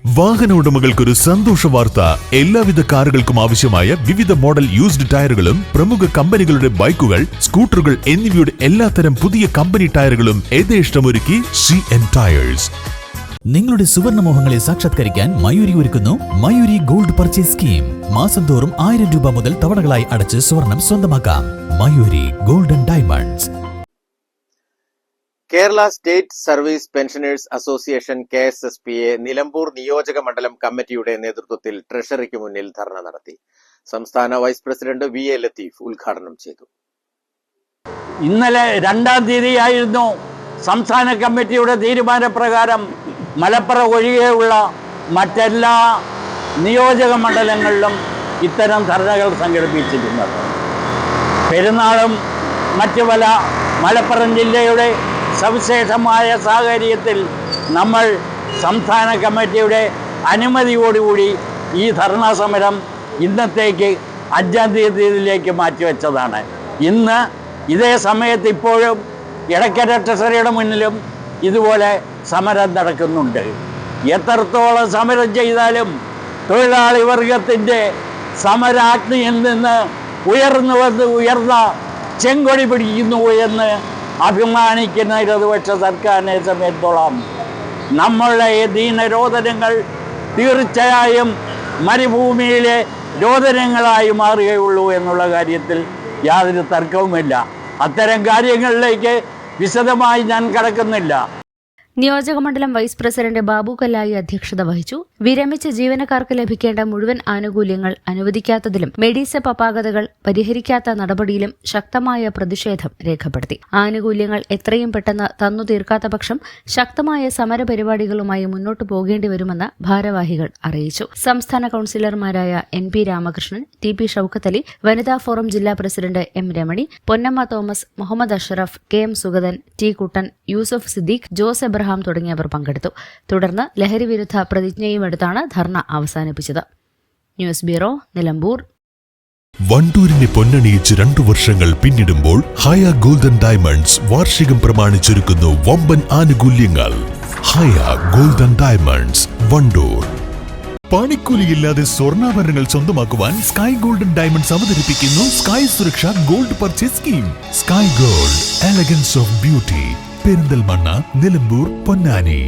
വാഹന ഉടമകൾക്കൊരു സന്തോഷ വാർത്ത. എല്ലാവിധ കാറുകൾക്കും ആവശ്യമായ വിവിധ മോഡൽ യൂസ്ഡ് ടയറുകളും പ്രമുഖ കമ്പനികളുടെ ബൈക്കുകൾ, സ്കൂട്ടറുകൾ എന്നിവയുടെ എല്ലാത്തരം പുതിയ കമ്പനി ടയറുകളും യഥേഷ്ടമൊരുക്കി CN ടയേഴ്സ്. നിങ്ങളുടെ സുവർണമോഹങ്ങളെ സാക്ഷാത്കരിക്കാൻ മയൂരി ഒരുക്കുന്നു മയൂരി ഗോൾഡ് പർച്ചേസ് സ്കീം. മാസം തോറും 1000 രൂപ മുതൽ തവണകളായി അടച്ച് സ്വർണം സ്വന്തമാക്കാം. Mayuri golden diamonds. Kerala state service pensioners association KSSPA Nilambur നിയോജക മണ്ഡലം കമ്മിറ്റിയുടെ നേതൃത്വത്തിൽ ട്രഷറിക്ക് മുന്നിൽ ധർണ നടത്തി. സംസ്ഥാന വൈസ് പ്രസിഡന്റ് VA ലത്തീഫ് ഉദ്ഘാടനം ചെയ്തു. ഇന്നലെ 2-ാം തീയതിയായിരുന്നു സംസ്ഥാന കമ്മിറ്റിയുടെ തീരുമാനപ്രകാരം മലപ്പുറം ഒഴികെയുള്ള മറ്റെല്ലാ നിയോജക മണ്ഡലങ്ങളിലും ഇത്തരം ധർണകൾ സംഘടിപ്പിച്ചിരുന്നത്. പെരുന്നാളും മറ്റു പല മലപ്പുറം ജില്ലയുടെ സവിശേഷമായ സാഹചര്യത്തിൽ നമ്മൾ സംസ്ഥാന കമ്മിറ്റിയുടെ അനുമതിയോടുകൂടി ഈ ധർണാ സമരം ഇന്നത്തേക്ക് 5-ാം തീയതിയിലേക്ക് മാറ്റിവെച്ചതാണ്. ഇന്ന് ഇതേ സമയത്ത് ഇപ്പോഴും ഇടയ്ക്കര ട്രഷറിയുടെ മുന്നിലും ഇതുപോലെ സമരം നടക്കുന്നുണ്ട്. എത്രത്തോളം സമരം ചെയ്താലും തൊഴിലാളി വർഗത്തിൻ്റെ സമരാഗ്നിയിൽ നിന്ന് ഉയർന്ന ചെങ്കൊടി പിടിക്കുന്നു എന്ന് അഭിമാനിക്കുന്ന ഇടതുപക്ഷ സർക്കാരിനെ സമയത്തോളം നമ്മളുടെ ദീനരോധനങ്ങൾ തീർച്ചയായും മരുഭൂമിയിലെ രോദനങ്ങളായി മാറുകയുള്ളൂ എന്നുള്ള കാര്യത്തിൽ യാതൊരു തർക്കവുമില്ല. അത്തരം കാര്യങ്ങളിലേക്ക് വിശദമായി ഞാൻ കടക്കുന്നില്ല. നിയോജകമണ്ഡലം വൈസ് പ്രസിഡന്റ് ബാബു കല്ലായി അധ്യക്ഷത വഹിച്ചു. വിരമിച്ച ജീവനക്കാർക്ക് ലഭിക്കേണ്ട മുഴുവൻ ആനുകൂല്യങ്ങൾ അനുവദിക്കാത്തതിലും മെഡിസെപ് അപാകതകൾ പരിഹരിക്കാത്ത നടപടിയിലും ശക്തമായ പ്രതിഷേധം രേഖപ്പെടുത്തി. ആനുകൂല്യങ്ങൾ എത്രയും പെട്ടെന്ന് തന്നു തീർക്കാത്ത പക്ഷം ശക്തമായ സമരപരിപാടികളുമായി മുന്നോട്ടു പോകേണ്ടി വരുമെന്ന് ഭാരവാഹികൾ അറിയിച്ചു. സംസ്ഥാന കൌൺസിലർമാരായ NP രാമകൃഷ്ണൻ, TP ഷൌക്കത്ത് അലി, വനിതാ ഫോറം ജില്ലാ president M Ramani, Ponnamma Thomas, Muhammad Ashraf, KM Sugathan, T Kuttan, Yusuf Siddique, Jose Abraham തുടങ്ങിയവർ പങ്കെടുത്തു. തുടർന്ന് ലഹരി വിരുദ്ധ പ്രതിജ്ഞയും എടുത്താണ് ധർണ അവസാനിപ്പിച്ചത്. News bureau, Nilambur. വണ്ടൂരിനെ പൊന്നണിയിച്ച് 2 വർഷങ്ങൾ പിന്നിടുമ്പോൾ ഹയ ഗോൾഡൻ ഡയമണ്ട്സ് വാർഷികം പ്രമാണിച്ചൊരുക്കുന്നു വമ്പൻ ആനുകൂല്യങ്ങൾ. ഹയ ഗോൾഡൻ ഡയമണ്ട്സ്, വണ്ടൂർ. പണിക്കൂലിയില്ലാതെ സ്വർണ്ണാഭരണങ്ങൾ സ്വന്തമാക്കുവാൻ സ്കൈ ഗോൾഡൻ ഡയമണ്ട്സ് അവതരിപ്പിക്കുന്നു സ്കൈ സുരക്ഷ gold purchase scheme. Sky gold, elegance of beauty. Perinthalmanna, Nilambur, Ponnani.